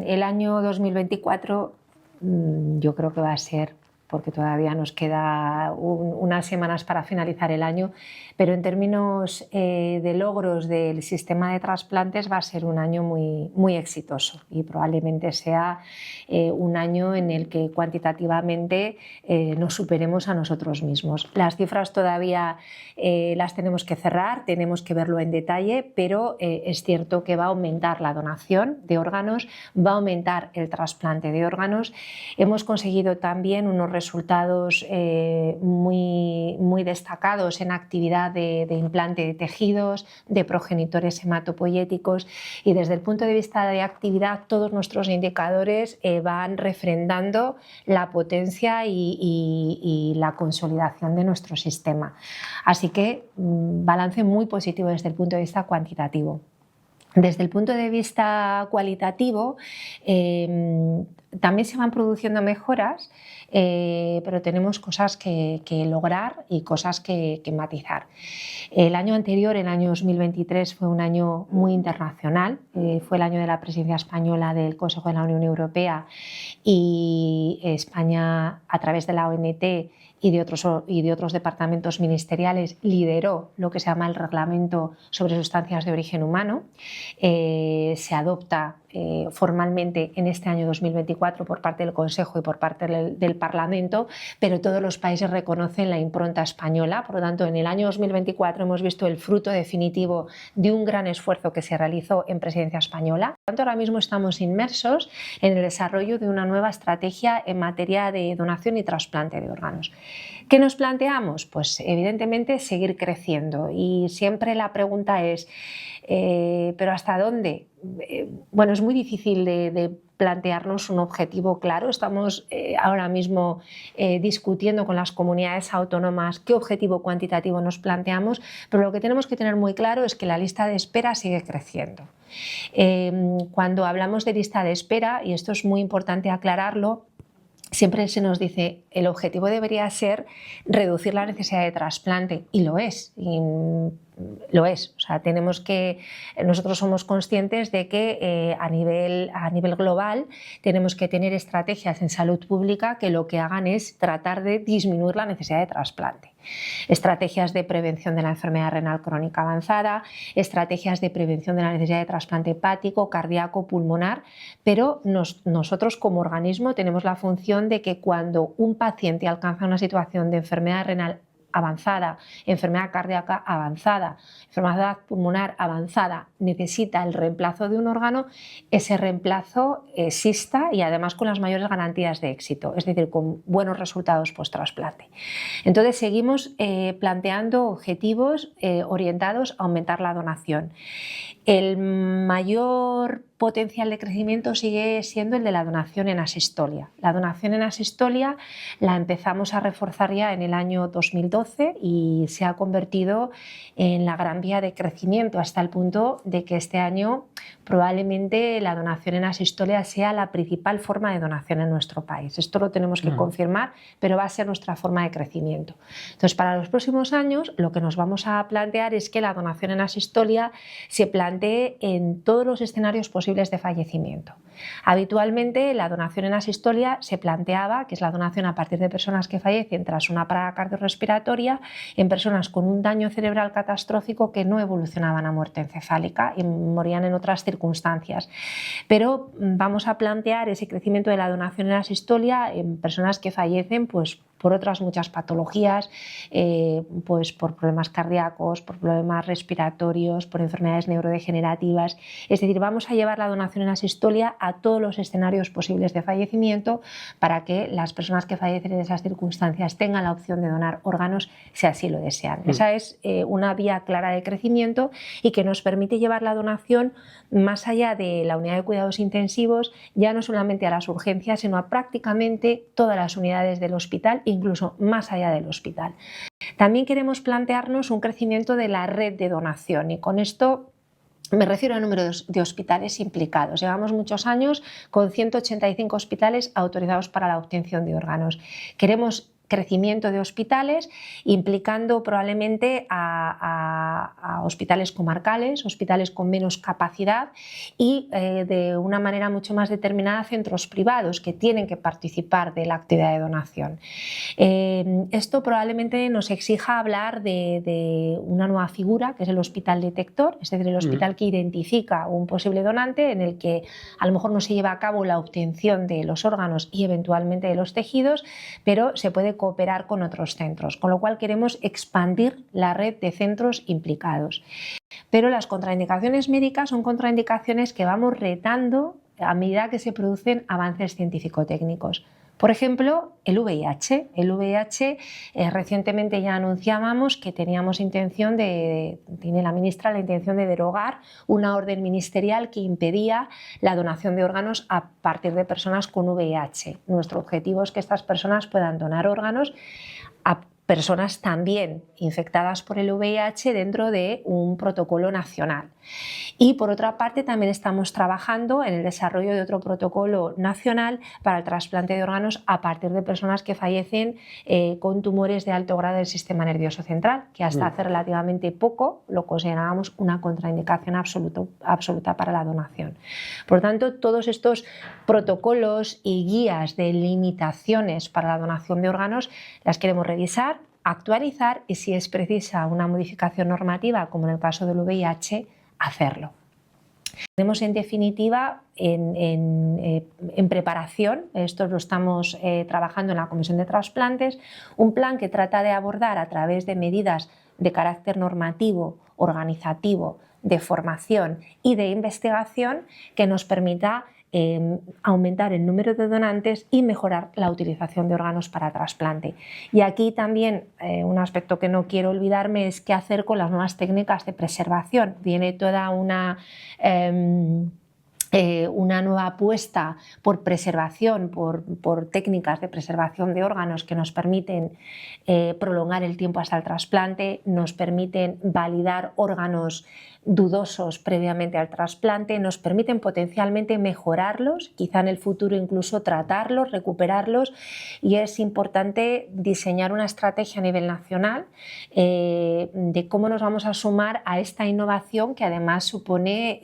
El año 2024 yo creo que va a ser, porque todavía nos queda unas semanas para finalizar el año, pero en términos de logros del sistema de trasplantes va a ser un año muy exitoso y probablemente sea un año en el que cuantitativamente nos superemos a nosotros mismos. Las cifras todavía las tenemos que cerrar, tenemos que verlo en detalle, pero es cierto que va a aumentar la donación de órganos, va a aumentar el trasplante de órganos. Hemos conseguido también unos resultados muy destacados en actividad de implante de tejidos, de progenitores hematopoyéticos, y desde el punto de vista de actividad todos nuestros indicadores van refrendando la potencia y la consolidación de nuestro sistema. Así que balance muy positivo desde el punto de vista cuantitativo. Desde el punto de vista cualitativo, también se van produciendo mejoras, pero tenemos cosas que lograr y cosas que matizar. El año anterior, el año 2023, fue un año muy internacional, fue el año de la presidencia española del Consejo de la Unión Europea, y España, a través de la ONT y de otros departamentos ministeriales, lideró lo que se llama el Reglamento sobre Sustancias de Origen Humano. Se adopta formalmente en este año 2024 por parte del Consejo y por parte del Parlamento, pero todos los países reconocen la impronta española. Por lo tanto, en el año 2024 hemos visto el fruto definitivo de un gran esfuerzo que se realizó en presidencia española. Por lo tanto, ahora mismo estamos inmersos en el desarrollo de una nueva estrategia en materia de donación y trasplante de órganos. ¿Qué nos planteamos? Pues evidentemente seguir creciendo, y siempre la pregunta es ¿pero hasta dónde? Bueno, es muy difícil de plantearnos un objetivo claro. Estamos ahora mismo discutiendo con las comunidades autónomas qué objetivo cuantitativo nos planteamos, pero lo que tenemos que tener muy claro es que la lista de espera sigue creciendo. Cuando hablamos de lista de espera, y esto es muy importante aclararlo, siempre se nos dice el objetivo debería ser reducir la necesidad de trasplante, y lo es. Lo es. O sea, nosotros somos conscientes de que a nivel global tenemos que tener estrategias en salud pública que lo que hagan es tratar de disminuir la necesidad de trasplante. Estrategias de prevención de la enfermedad renal crónica avanzada, estrategias de prevención de la necesidad de trasplante hepático, cardíaco, pulmonar, pero nosotros como organismo tenemos la función de que cuando un paciente alcanza una situación de enfermedad renal avanzada, enfermedad cardíaca avanzada, enfermedad pulmonar avanzada, necesita el reemplazo de un órgano, ese reemplazo exista y además con las mayores garantías de éxito, es decir, con buenos resultados post-trasplante. Entonces seguimos planteando objetivos orientados a aumentar la donación. El mayor potencial de crecimiento sigue siendo el de la donación en asistolia. La donación en asistolia la empezamos a reforzar ya en el año 2012 y se ha convertido en la gran vía de crecimiento, hasta el punto de que este año probablemente la donación en asistolia sea la principal forma de donación en nuestro país. Esto lo tenemos que confirmar, pero va a ser nuestra forma de crecimiento. Entonces, para los próximos años lo que nos vamos a plantear es que la donación en asistolia se plantee en todos los escenarios posibles de fallecimiento. Habitualmente la donación en asistolia se planteaba, que es la donación a partir de personas que fallecen tras una parada cardiorrespiratoria, en personas con un daño cerebral catastrófico que no evolucionaban a muerte encefálica y morían en otras circunstancias. Pero vamos a plantear ese crecimiento de la donación en asistolia en personas que fallecen por otras muchas patologías, por problemas cardíacos, por problemas respiratorios, por enfermedades neurodegenerativas. Es decir, vamos a llevar la donación en asistolia a todos los escenarios posibles de fallecimiento para que las personas que fallecen en esas circunstancias tengan la opción de donar órganos si así lo desean. Esa es una vía clara de crecimiento y que nos permite llevar la donación más allá de la unidad de cuidados intensivos, ya no solamente a las urgencias, sino a prácticamente todas las unidades del hospital, incluso más allá del hospital. También queremos plantearnos un crecimiento de la red de donación, y con esto me refiero al número de hospitales implicados. Llevamos muchos años con 185 hospitales autorizados para la obtención de órganos. Queremos crecimiento de hospitales, implicando probablemente a hospitales comarcales, hospitales con menos capacidad y de una manera mucho más determinada centros privados que tienen que participar de la actividad de donación. Esto probablemente nos exija hablar de una nueva figura, que es el hospital detector, es decir, el hospital que identifica un posible donante en el que a lo mejor no se lleva a cabo la obtención de los órganos y eventualmente de los tejidos, pero se puede cooperar con otros centros, con lo cual queremos expandir la red de centros implicados. Pero las contraindicaciones médicas son contraindicaciones que vamos retando a medida que se producen avances científico-técnicos. Por ejemplo, el VIH. El VIH recientemente ya anunciábamos que teníamos intención tiene la ministra la intención de derogar una orden ministerial que impedía la donación de órganos a partir de personas con VIH. Nuestro objetivo es que estas personas puedan donar órganos a personas también infectadas por el VIH dentro de un protocolo nacional. Y por otra parte también estamos trabajando en el desarrollo de otro protocolo nacional para el trasplante de órganos a partir de personas que fallecen con tumores de alto grado del sistema nervioso central, que hasta hace relativamente poco lo considerábamos una contraindicación absoluta para la donación. Por lo tanto, todos estos protocolos y guías de limitaciones para la donación de órganos las queremos revisar, actualizar y, si es precisa una modificación normativa, como en el caso del VIH, hacerlo. Tenemos en definitiva en preparación, esto lo estamos trabajando en la Comisión de Trasplantes, un plan que trata de abordar a través de medidas de carácter normativo, organizativo, de formación y de investigación que nos permita aumentar el número de donantes y mejorar la utilización de órganos para trasplante. Y aquí también un aspecto que no quiero olvidarme es qué hacer con las nuevas técnicas de preservación. Viene toda una nueva apuesta por preservación, por técnicas de preservación de órganos que nos permiten prolongar el tiempo hasta el trasplante, nos permiten validar órganos dudosos previamente al trasplante, nos permiten potencialmente mejorarlos, quizá en el futuro incluso tratarlos, recuperarlos, y es importante diseñar una estrategia a nivel nacional de cómo nos vamos a sumar a esta innovación que además supone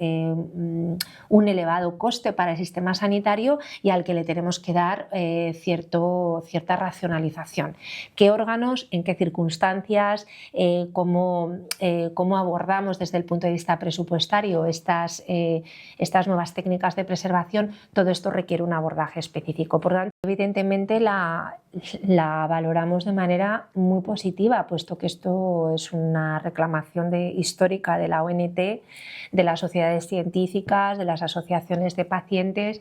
un elevado coste para el sistema sanitario y al que le tenemos que dar cierta racionalización. ¿Qué órganos, en qué circunstancias, cómo abordamos desde el punto de vista presupuestario estas nuevas técnicas de preservación? Todo esto requiere un abordaje específico. Por tanto, evidentemente la valoramos de manera muy positiva, puesto que esto es una reclamación histórica de la ONT, de las sociedades científicas, de las asociaciones de pacientes,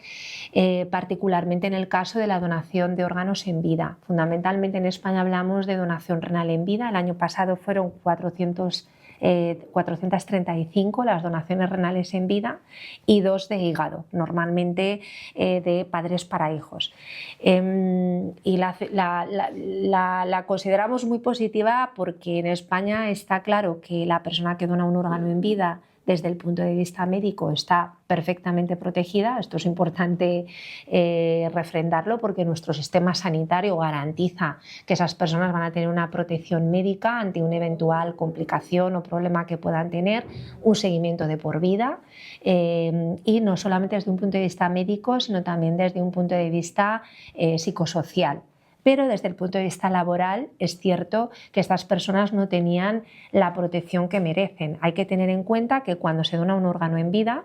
particularmente en el caso de la donación de órganos en vida. Fundamentalmente en España hablamos de donación renal en vida. El año pasado fueron 435 las donaciones renales en vida y 2 de hígado, normalmente de padres para hijos. Y la consideramos muy positiva porque en España está claro que la persona que dona un órgano en vida desde el punto de vista médico está perfectamente protegida. Esto es importante refrendarlo porque nuestro sistema sanitario garantiza que esas personas van a tener una protección médica ante una eventual complicación o problema que puedan tener, un seguimiento de por vida y no solamente desde un punto de vista médico, sino también desde un punto de vista psicosocial. Pero desde el punto de vista laboral es cierto que estas personas no tenían la protección que merecen. Hay que tener en cuenta que cuando se dona un órgano en vida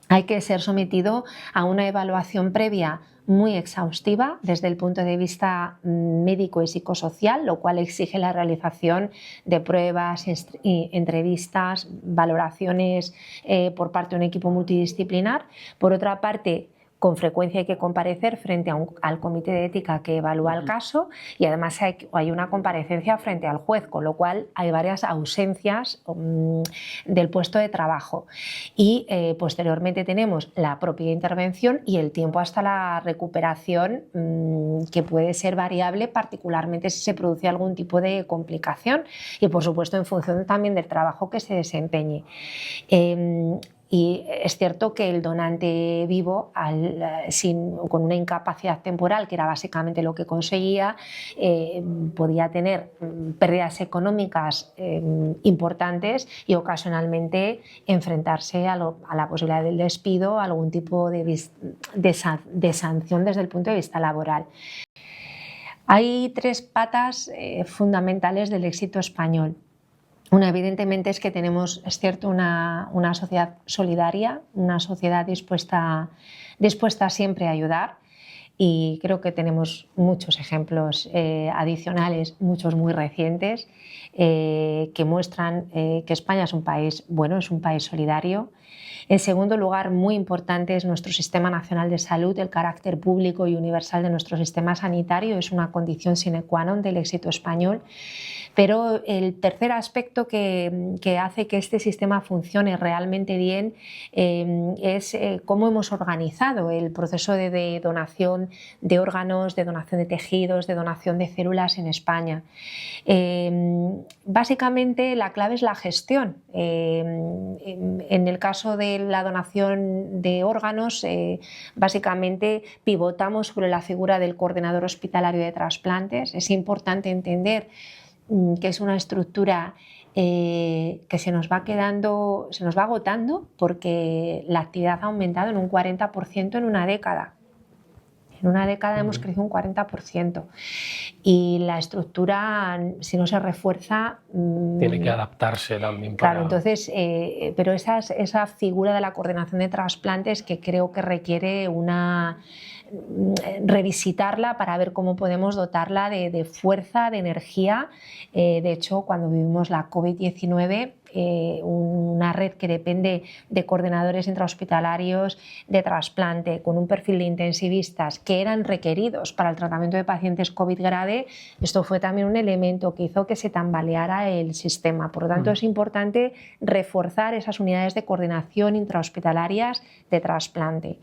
hay que ser sometido a una evaluación previa muy exhaustiva desde el punto de vista médico y psicosocial, lo cual exige la realización de pruebas, entrevistas, valoraciones por parte de un equipo multidisciplinar. Por otra parte, con frecuencia hay que comparecer frente al comité de ética que evalúa el caso y además hay una comparecencia frente al juez, con lo cual hay varias ausencias del puesto de trabajo. Y posteriormente tenemos la propia intervención y el tiempo hasta la recuperación que puede ser variable, particularmente si se produce algún tipo de complicación y por supuesto en función también del trabajo que se desempeñe. Y es cierto que el donante vivo, con una incapacidad temporal, que era básicamente lo que conseguía, podía tener pérdidas económicas importantes y ocasionalmente enfrentarse a la posibilidad del despido, a algún tipo de sanción desde el punto de vista laboral. Hay tres patas fundamentales del éxito español. Una, evidentemente, es que tenemos, es cierto, una sociedad solidaria, una sociedad dispuesta siempre a ayudar, y creo que tenemos muchos ejemplos adicionales, muchos muy recientes, que muestran que España es un país bueno, es un país solidario. En segundo lugar, muy importante es nuestro Sistema Nacional de Salud. El carácter público y universal de nuestro sistema sanitario es una condición sine qua non del éxito español. Pero el tercer aspecto que hace que este sistema funcione realmente bien es cómo hemos organizado el proceso de donación de órganos, de donación de tejidos, de donación de células en España. Básicamente la clave es la gestión. En el caso de la donación de órganos, básicamente pivotamos sobre la figura del coordinador hospitalario de trasplantes. Es importante entender que es una estructura que se nos va agotando, porque la actividad ha aumentado en un 40% en una década. En una década hemos crecido un 40%, y la estructura, si no se refuerza, tiene que adaptarse también. Claro, entonces, pero esa figura de la coordinación de trasplantes, que creo que requiere revisitarla para ver cómo podemos dotarla de fuerza, de energía. De hecho, cuando vivimos la COVID-19, una red que depende de coordinadores intrahospitalarios de trasplante con un perfil de intensivistas que eran requeridos para el tratamiento de pacientes COVID grave, esto fue también un elemento que hizo que se tambaleara el sistema. Por lo tanto, es importante reforzar esas unidades de coordinación intrahospitalarias de trasplante.